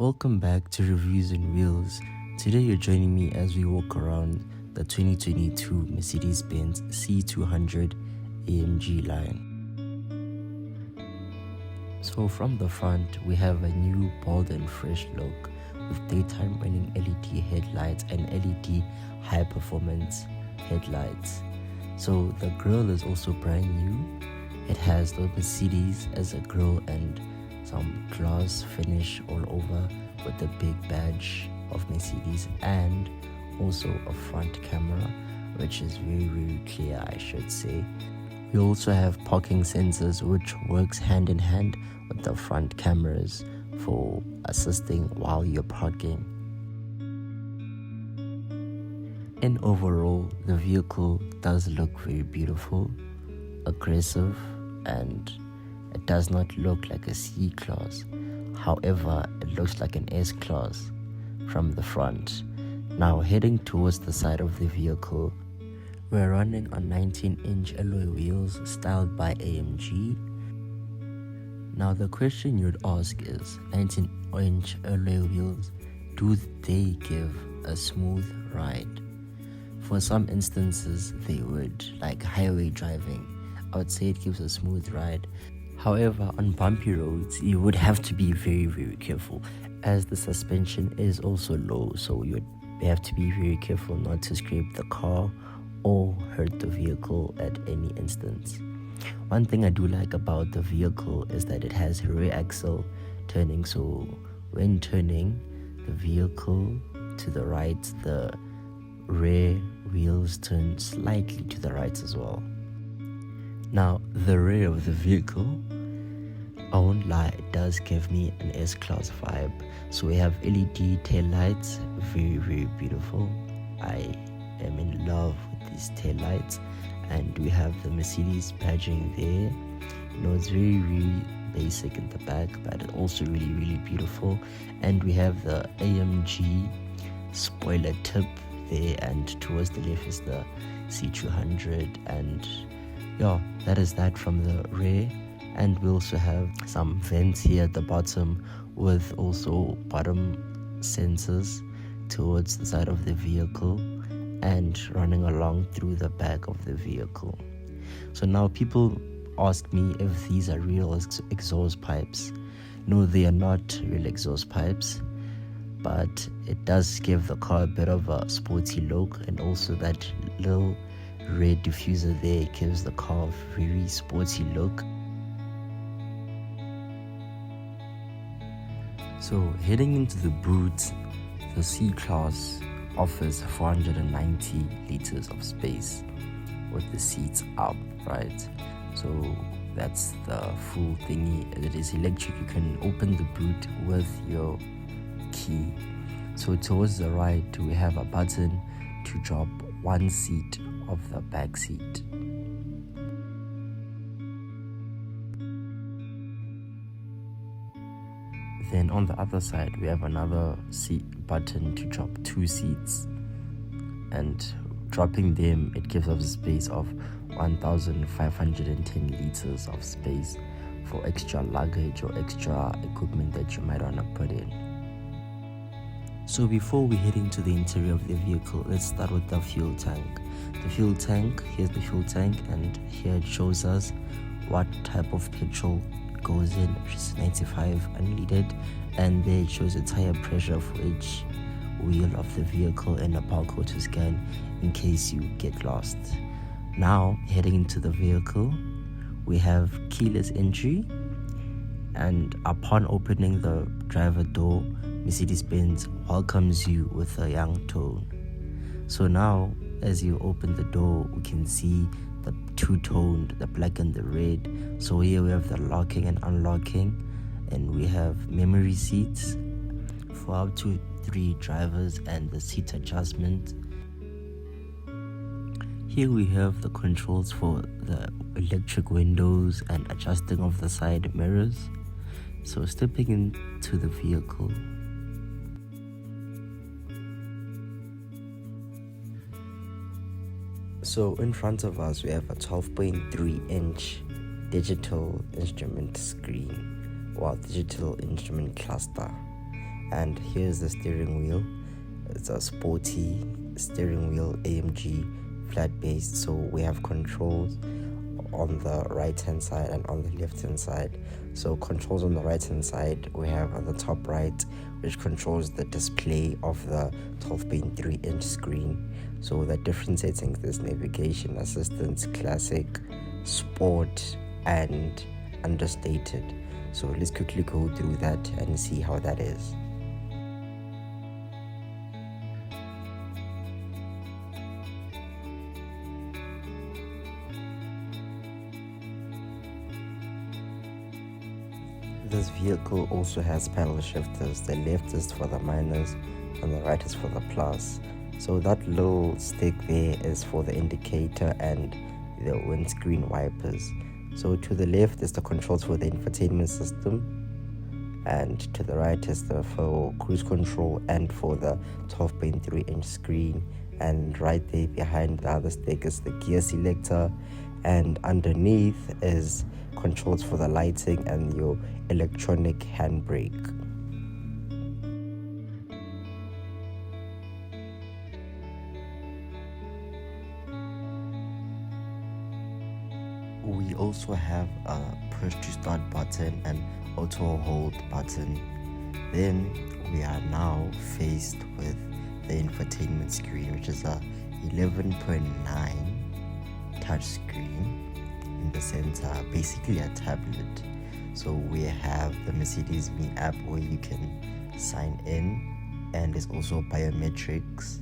Welcome back to Reviews and Wheels. Today you're joining me as we walk around the 2022 Mercedes Benz C200 AMG line. So from the front, we have a new bold and fresh look with daytime running LED headlights and LED high performance headlights. So the grille is also brand new. It has the Mercedes as a grille and some glass finish all over with the big badge of Mercedes, and also a front camera which is very clear, I should say. We also have parking sensors which works hand in hand with the front cameras for assisting while you're parking. And overall, the vehicle does look very beautiful, aggressive, and it does not look like a C-Class. However, it looks like an S-Class from the front. Now heading towards the side of the vehicle, we're running on 19-inch alloy wheels styled by AMG. Now the question you'd ask is, 19-inch alloy wheels, do they give a smooth ride? For some instances they would, like highway driving. I would say it gives a smooth ride. However, on bumpy roads, you would have to be very careful, as the suspension is also low, so you have to be very careful not to scrape the car or hurt the vehicle at any instance. One thing I do like about the vehicle is that it has rear axle turning, so when turning the vehicle to the right, the rear wheels turn slightly to the right as well. Now, the rear of the vehicle, I won't lie, it does give me an S-Class vibe. So we have LED taillights, very beautiful. I am in love with these taillights. And we have the Mercedes badging there. You know, it's very basic in the back, but it's also really beautiful. And we have the AMG spoiler tip there, and towards the left is the C200, and yeah, that is that from the rear. And we also have some vents here at the bottom with also bottom sensors towards the side of the vehicle and running along through the back of the vehicle. So now people ask me if these are real exhaust pipes. No, they are not real exhaust pipes, but it does give the car a bit of a sporty look, and also that little red diffuser there gives the car a very sporty look. So heading into the boot, the C-Class offers 490 liters of space with the seats up, right? So that's the full thingy. It is electric. You can open the boot with your key. So towards the right, we have a button to drop one seat of the back seat. Then on the other side, we have another seat button to drop two seats, and dropping them, it gives us a space of 1,510 liters of space for extra luggage or extra equipment that you might want to put in. So before we head into the interior of the vehicle, let's start with the fuel tank. The fuel tank, here's the fuel tank, and here it shows us what type of petrol goes in, which is 95 unleaded, and there it shows the tire pressure for each wheel of the vehicle and a barcode to scan in case you get lost. Now heading into the vehicle, we have keyless entry, and upon opening the driver door, Mercedes-Benz welcomes you with a young tone. So now as you open the door, we can see the two-toned, the black and the red. So here we have the locking and unlocking, and we have memory seats for up to 3 drivers and the seat adjustment. Here we have the controls for the electric windows and adjusting of the side mirrors. So stepping into the vehicle, so in front of us we have a 12.3-inch digital instrument screen, or digital instrument cluster, And here's the steering wheel. It's a sporty steering wheel, AMG, flat based, so we have controls on the right hand side and on the left hand side. So controls on the right hand side, we have on the top right, which controls the display of the 12.3 inch screen. So the different settings, there's navigation, assistance, classic, sport, and understated. So let's quickly go through that and see how that is. This vehicle also has paddle shifters. The left is for the minus and the right is for the plus. So that little stick there is for the indicator and the windscreen wipers. So to the left is the controls for the infotainment system, and to the right is the for cruise control and for the 12.3 inch screen. And right there behind the other stick is the gear selector, and underneath is controls for the lighting and your electronic handbrake. We also have a push to start button and auto hold button. Then we are now faced with the infotainment screen, which is a 11.9 touch screen in the center, basically a tablet. So we have the Mercedes Me app where you can sign in, and there's also biometrics.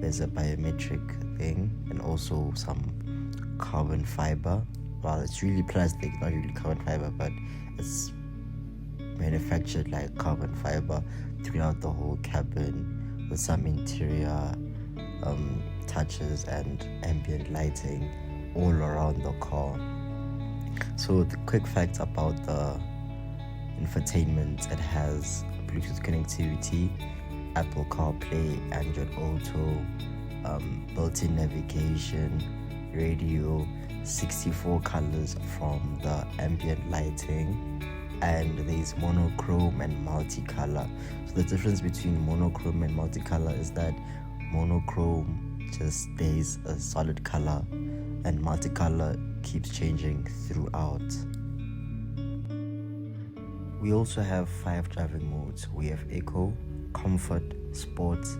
There's a biometric thing, and also some carbon fiber. Well, it's really plastic, not really carbon fiber, but it's manufactured like carbon fiber throughout the whole cabin, with some interior touches and ambient lighting all around the car. So the quick facts about the infotainment: it has Bluetooth connectivity, Apple CarPlay, Android Auto, built-in navigation, radio, 64 colors from the ambient lighting, and there's monochrome and multicolor. So the difference between monochrome and multicolor is that monochrome just stays a solid color and multicolor keeps changing throughout. We also have 5 driving modes. We have Eco, Comfort, Sports,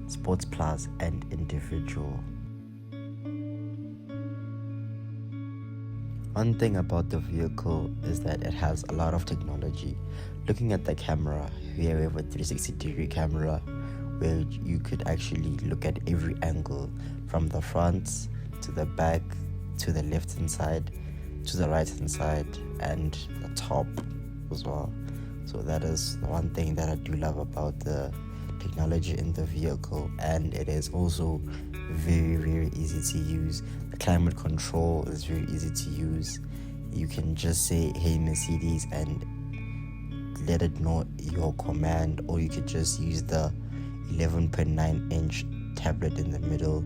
Sports Plus, and Individual. One thing about the vehicle is that it has a lot of technology. Looking at the camera, here we have a 360-degree camera where you could actually look at every angle, from the front to the back, to the left hand side, to the right hand side, and the top as well. So that is the one thing that I do love about the technology in the vehicle, and it is also very, very easy to use. The climate control is very easy to use. You can just say, "Hey Mercedes," and let it know your command, or you could just use the 11.9 inch tablet in the middle.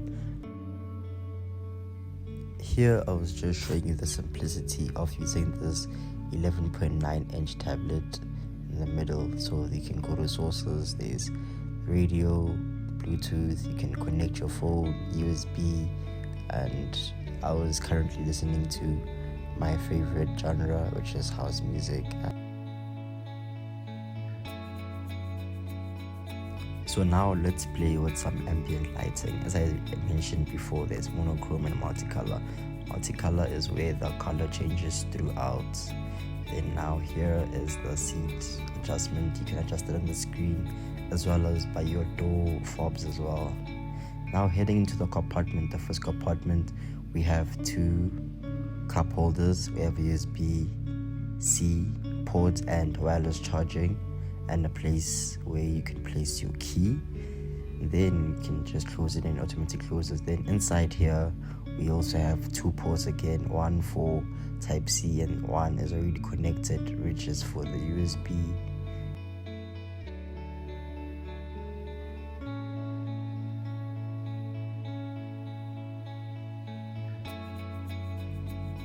Here I was just showing you the simplicity of using this 11.9 inch tablet in the middle. So you can go to sources, there's radio, Bluetooth, you can connect your phone, USB, and I was currently listening to my favorite genre, which is house music. So now let's play with some ambient lighting. As I mentioned before, there's monochrome and multicolor. Multicolor is where the color changes throughout. Then now here is the seat adjustment. You can adjust it on the screen as well as by your door fobs as well. Now heading into the compartment, the first compartment, we have 2 cup holders. We have USB-C ports and wireless charging, and a place where you can place your key. Then you can just close it and automatically closes. Then inside here we also have 2 ports again, one for type C and one is already connected, which is for the USB.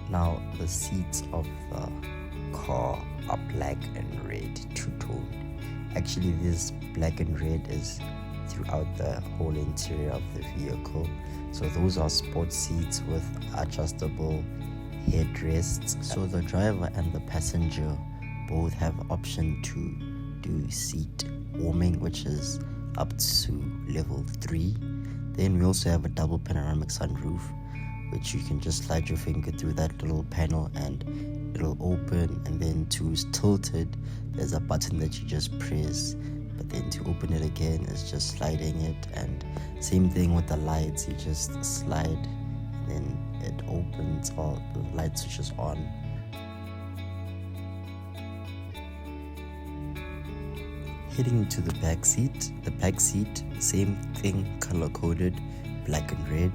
Now the seats of the car are black and red two-tone, Actually, this black and red is throughout the whole interior of the vehicle. So those are sports seats with adjustable headrests. So the driver and the passenger both have option to do seat warming, which is up to level 3. Then we also have a double panoramic sunroof, which you can just slide your finger through that little panel and it'll open. And then to tilt it, there's a button that you just press, but then to open it again is just sliding it. And same thing with the lights, you just slide and then it opens or the light switches on. Heading to the back seat. The back seat, same thing, color coded, black and red.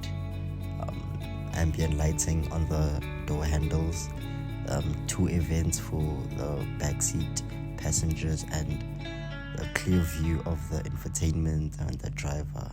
Ambient lighting on the door handles. 2 events for the back seat passengers, and a clear view of the infotainment and the driver.